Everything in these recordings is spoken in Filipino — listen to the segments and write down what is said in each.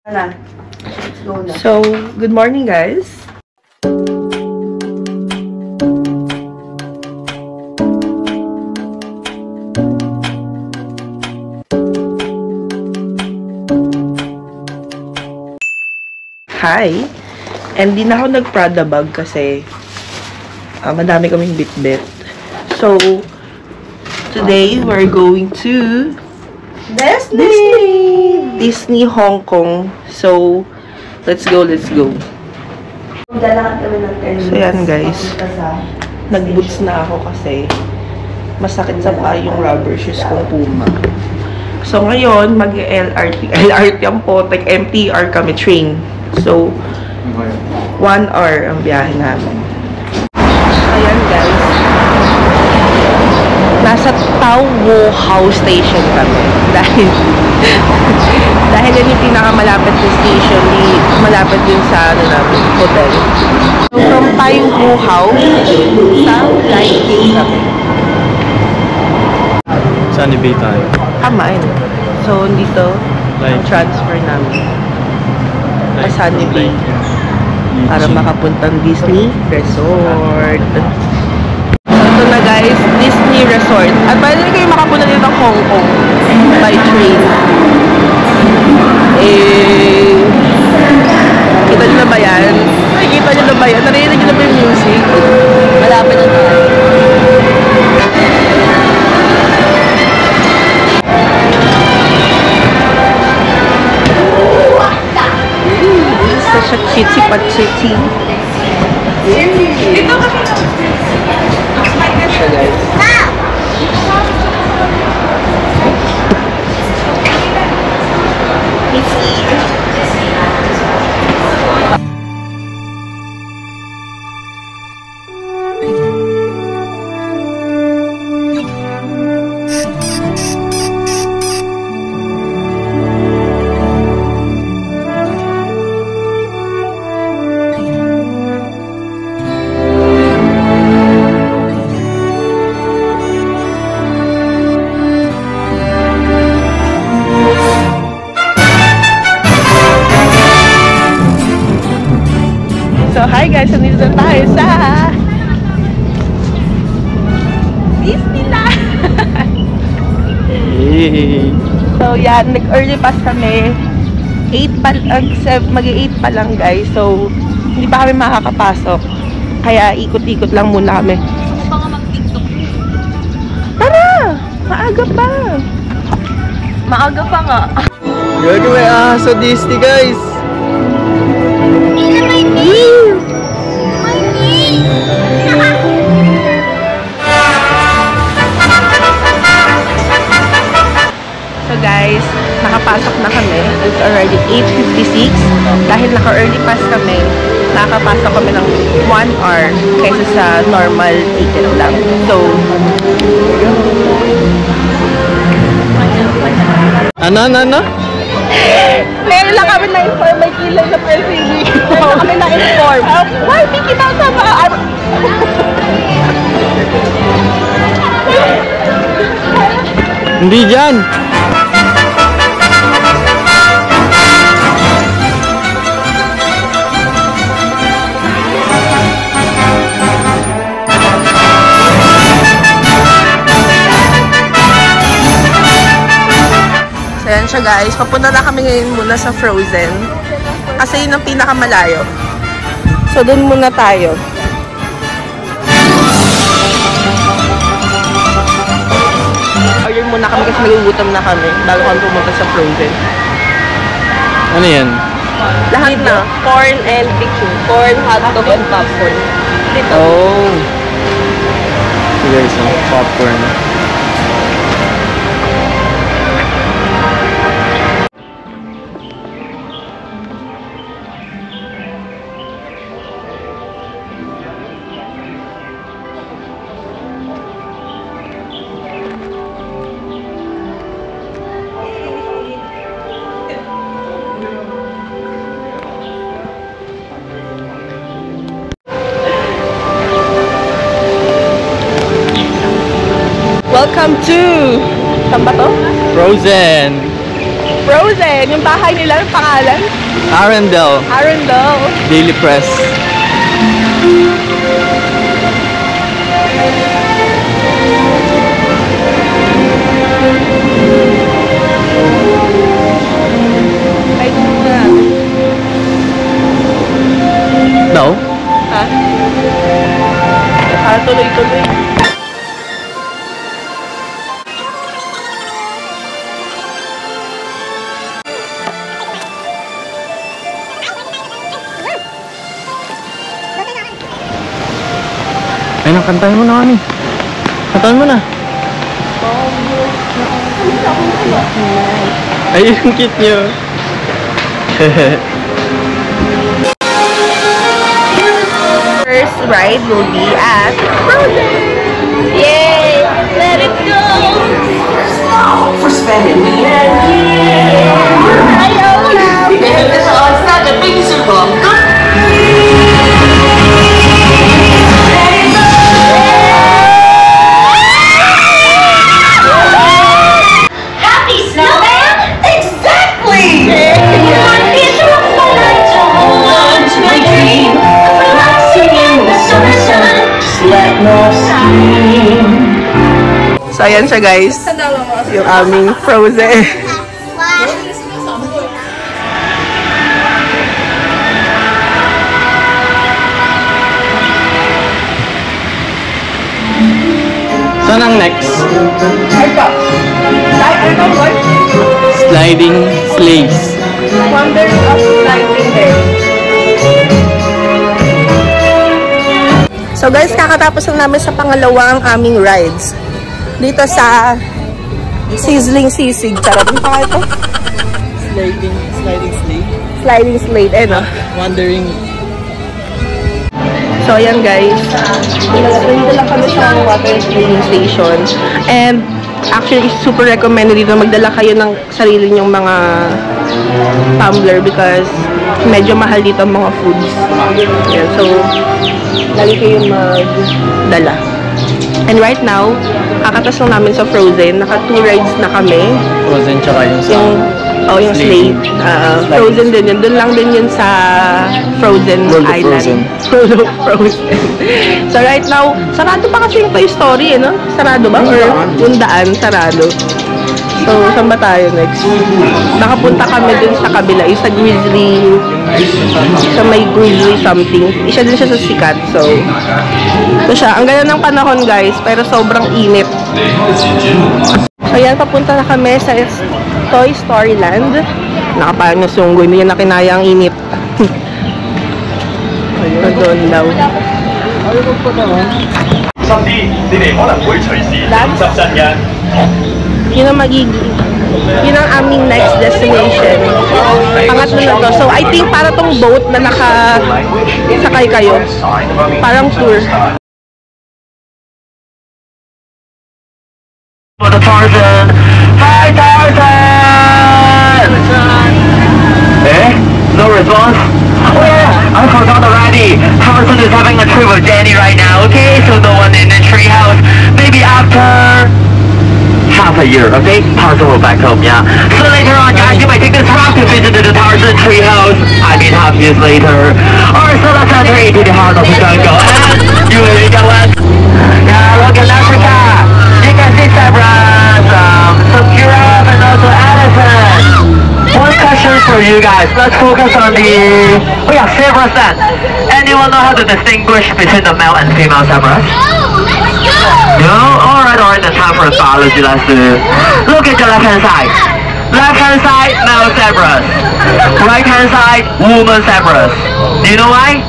So, good morning guys. Hi! And di na ako nag-Prada bag kasi madami kaming bit-bit. So, today we're going to Disney Hong Kong. So, let's go. So, yan guys. Nag-boots na ako kasi masakit sa paa yung rubber shoes kong Puma. So, ngayon, mag-LRT. LRT ang potek. MTR kami, train. So, 1 hour ang biyahe namin. Ayan guys. Nasa Tau Wo House Station kami. Dahil yun yung pinakamalapit na station, malapit din sa hotel. So, from Tau Wo House sa Light Gate kami. Saan ibig tayo? Kamain. So, dito, ang transfer namin. Sunny Bay para makapuntang Disney Resort. So ito na guys, Disney Resort. At pwede na kayo makapunta dito ng Hong Kong by train. Kita nyo na ba yan? Nakikita nyo na ba yan? Narinig nyo na ba yung music? Malapit na tayo. Such a chitty patchity. Dito kasi guys. So, hi guys! Nandito na tayo sa Disneyland! Hey. So, yan. Nag-early pass kami. 8 pa lang guys. So, hindi pa kami makakapasok. Kaya ikot-ikot lang muna kami. Gusto nga mag-tiktok. Tara! Maaga pa! Maaga pa nga. Gagawin sa Disney guys! So guys, nakapasok na kami. It's already 8:56. Dahil naka-early pass kami, nakakapasok kami ng 1 hour kaysa sa normal ticket lang. So, Ano? meron lang kami na-inform. May kilay na PLCG. Meron kami na-inform. Why, Mickey Mouse ba? Hindi dyan! So, yan siya guys. Papunta na kami ngayon muna sa Frozen. Kasi yun ang pinakamalayo. So, dun muna tayo. Order muna kami kasi nagugutom na kami bago kami pumunta sa Frozen. Ano yan? Lahat na. Corn and pichu. Corn, hotdog, and popcorn. Dito. Oh! So guys, popcorn. Welcome to... Saan ba to? Frozen! Frozen. Yung bahay nila, yung pangalan? Arendelle. Arendelle. Daily Press. Ay, muna. Daw? Ha? Tuloy-tuloy. Ay, kantahin mo na kami. Kantahin mo na. Ay, yung cute nyo. First ride will be at Frozen. Yay! Let it go! For spending me and Happy snowman? Exactly! My dream of relaxing in the summer sun. Just let no steam. So, ayan siya guys. Yung aming Frozen. Saan ang next? Ito. Ito, what? Sliding Sleighs. Wonders of sliding there. So guys, kakatapos lang namin sa pangalawang aming rides. Dito sa Sizzling Sisig. Charot. Ano pa ito? Sliding Sleigh. Sliding Slate. Eh, no? Wandering. So, ayan guys. Dito lang kami sa water streaming station. And, actually, super recommended dito magdala kayo ng sarili nyong mga tumbler because medyo mahal dito ang mga foods. Ayan, so, lagi kayong magdala. And right now, kakatas lang namin sa Frozen. Naka 2 rides na kami. Frozen tsaka yung sa... Yung Slate. Frozen din yun. Doon lang din yun sa Frozen World of Island. World of Frozen. So right now, sarado pa kasi yung Toy Story, eh, no? Sarado ba? Or yung daan, sarado. So, saan ba tayo next? Nakapunta kami dun sa kabila. Yung sa Grizzly, sa may Grizzly something. Isa din siya sa sikat. So, ito siya. Ang ganda ng panahon guys, pero sobrang init. So, yan, papunta na kami sa Toy Story Land. Nakapalang na sunggoy. Hindi niya nakinaya ang init. Doon daw. 心啲，你哋可能會隨時濕身嘅。 Yun ang yun ang aming next destination. Pangatlo na to. So, I think para tong boat na sakay kayo. Parang tour. For the Tarzan! Hi Tarzan! Eh? No response? Oh yeah, I forgot already. Tarzan is having a trip with Danny right now, okay? So no one in the treehouse. Maybe after half a year, okay? Tarzan will back home, yeah? So later on, guys, you might take this route to visit the Tarzan treehouse. I mean, half years later. Alright, so let's enter into the heart of the jungle. And you ready, Gawat? Yeah, look at Africa. You can see zebras, some giraffe, and also elephants. One question for you guys. Let's focus on zebras then. Anyone know how to distinguish between the male and female zebras? No? Alright, then time for biology lesson. Look at the left-hand side. Left-hand side, male zebras. Right-hand side, woman zebras. Do you know why?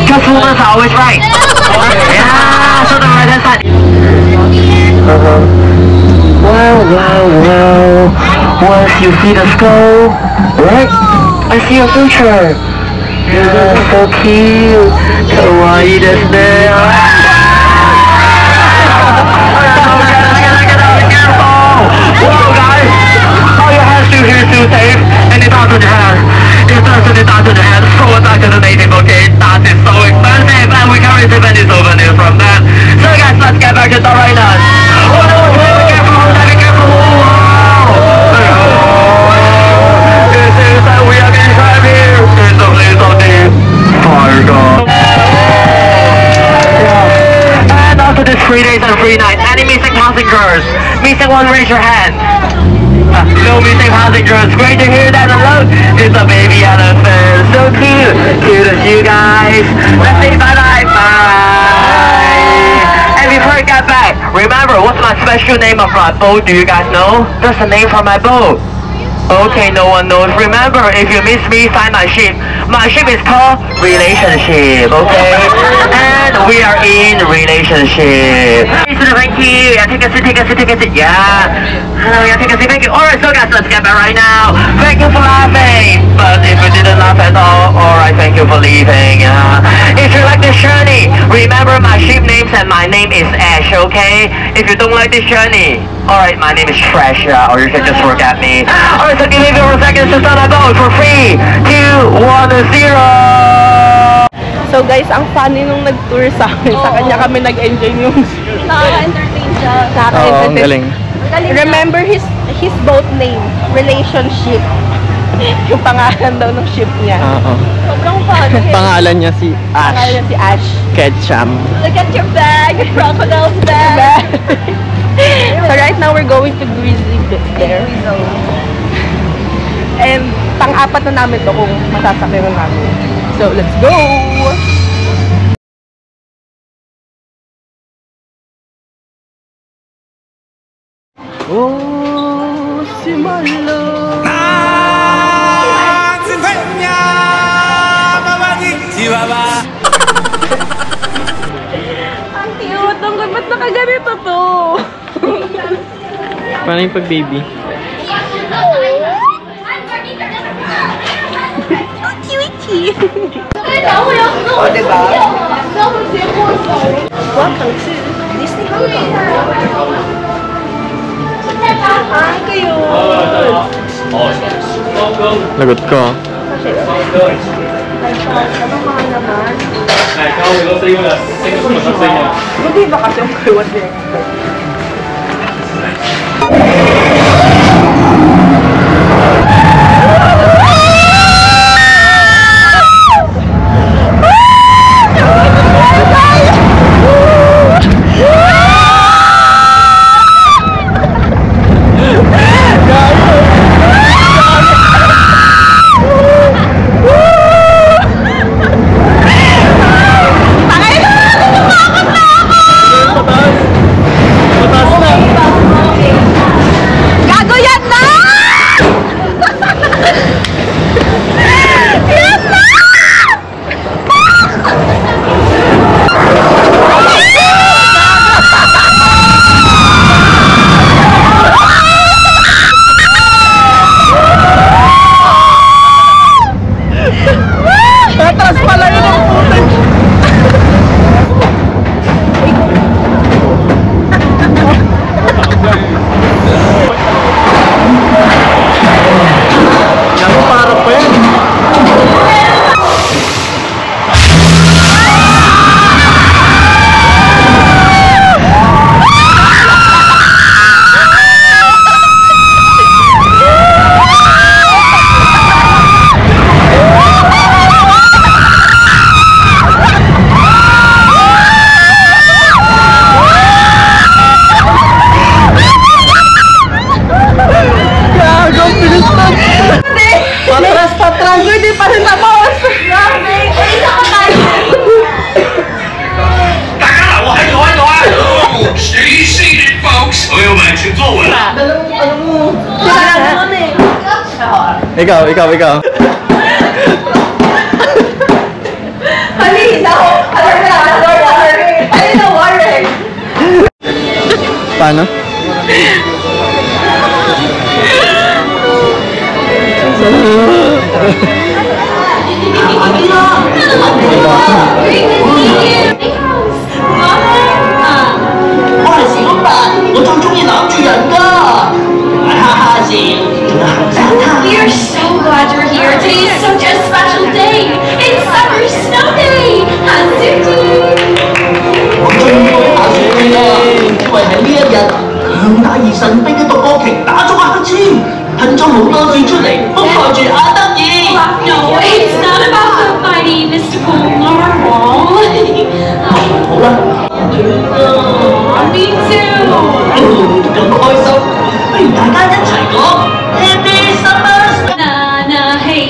Because women are always right. Yeah, so the right-hand side. Wow. Once you see the skull, right? I see your future. You're so cute. Kawaii desu ne. Whoa, guys! All your hands through here is too safe. And it's out of your hands. It's out of your hands. Throw it back to the native, okay? That is so expensive. And we can't receive any souvenir from them. So guys, let's get back to the right now. Oh no, be careful, be careful. Whoa. Everyone raise your hand. No missing passengers. Great to hear that alone. It's a baby elephant. So cute. Cute as you guys. Let's say bye-bye. Bye. And before I get back, remember what's my special name of my boat? Do you guys know? That's the name for my boat. Okay, no one knows. Remember, if you miss me, find my ship. My ship is called Relationship, okay? And we are in relationship. Thank you. Yeah, take a seat. Yeah. Hello, yeah, take a seat. Thank you. Alright, so guys, let's get back right now. Thank you for laughing. But if you didn't laugh at all, alright, thank you for leaving. If you like this journey, remember my ship names and my name is Ash, okay? If you don't like this journey, alright, my name is Trash, or you can just forget me. Alright, so give me 4 seconds to start a boat for 3, 2, 1, 0. So guys, ang funny nung nag-tour sa amin. Sa kanya kami nag-enjoy yung Nakaka-entertain siya. Oo, ang galing. Remember his boat name, Relationship. Yung pangalan daw ng ship niya. Oo. Sobrang fun. Pangalan niya si Pangalan Ash niya si Ash. Ketchum. Look at your bag. Crocodile's bag. So right now we're going to Grizzly Bear. And pang-apat na namin to kung masasakyan na namin. So let's go! Oh, si Marlo! Ang cute! Ang ba't nakaganito to? Paano yung pag-baby? O, diba? Welcome to Disney Hong Kong. Ang cute! Lagot ko. Anong mahal naman? Hindi ba kasi ang kaiwan niya? Ikaw. Paano? We are so glad you're here. Today is such a special day. It's Summer Snow Day. Hazuki! 我終於打算飛啦，因為喺呢一日，強大而神秘嘅獨角鯨打咗個乞嗤，噴咗好多水出嚟，覆蓋住阿德爾。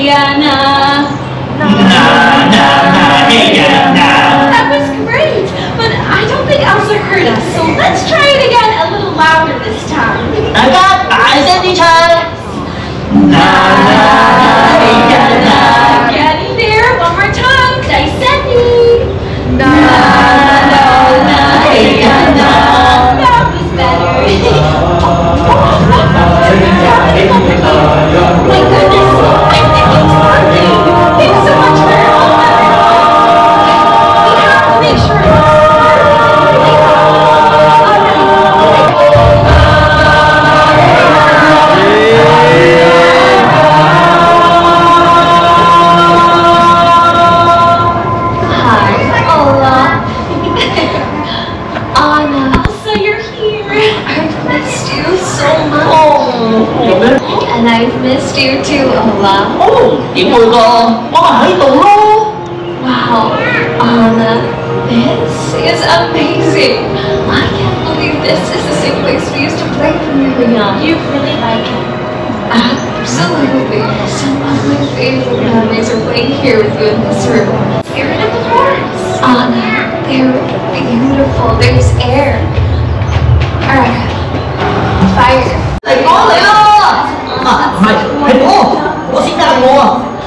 That was great, but I don't think Elsa heard us, so let's try it again a little louder this time. Getting there, one more time. Daiseni. That was better. My goodness, I think it's working. Thanks so much for your help. We have to make sure it's And I've missed you too, Ola. Điểm vui con, có mà thấy tù luôn. Wow, Anna, this is amazing. I can't believe this is the same place we used to play when we were young. You really like it? Absolutely. Some of my favorite memories are playing here with you in this room. Spirit of the forest. Anna, they're beautiful. There's air. Alright. Fire. Thầy có lại đó. Mày, thầy có sinh ra我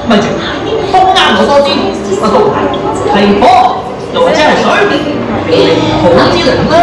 咪就風啱我多啲，我到係火，又或者係水，好之靈啦。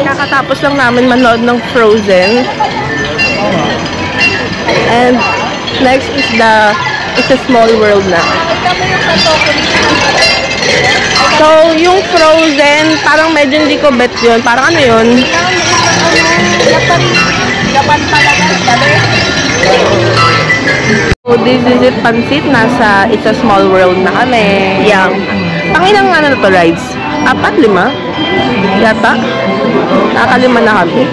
Kakatapos lang namin manood ng Frozen. And next is It's a Small World na. So, yung Frozen, parang medyo hindi ko bet yun. Parang ano yun? So, this is it, Pansit. Nasa It's a Small World na kami. Yang. Pangilang ano na to rides? 4, 5? Yata. Nakakalima na kami.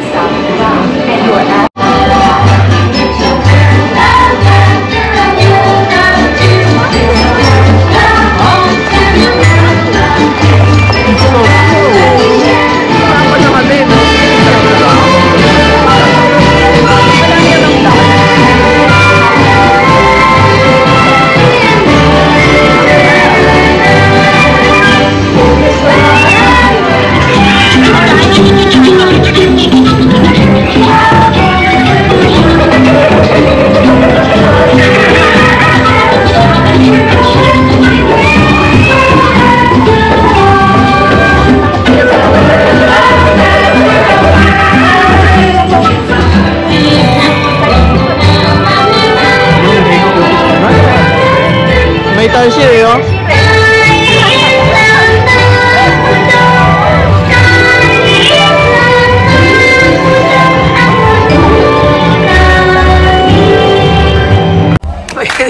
May tarsier yun. Okay,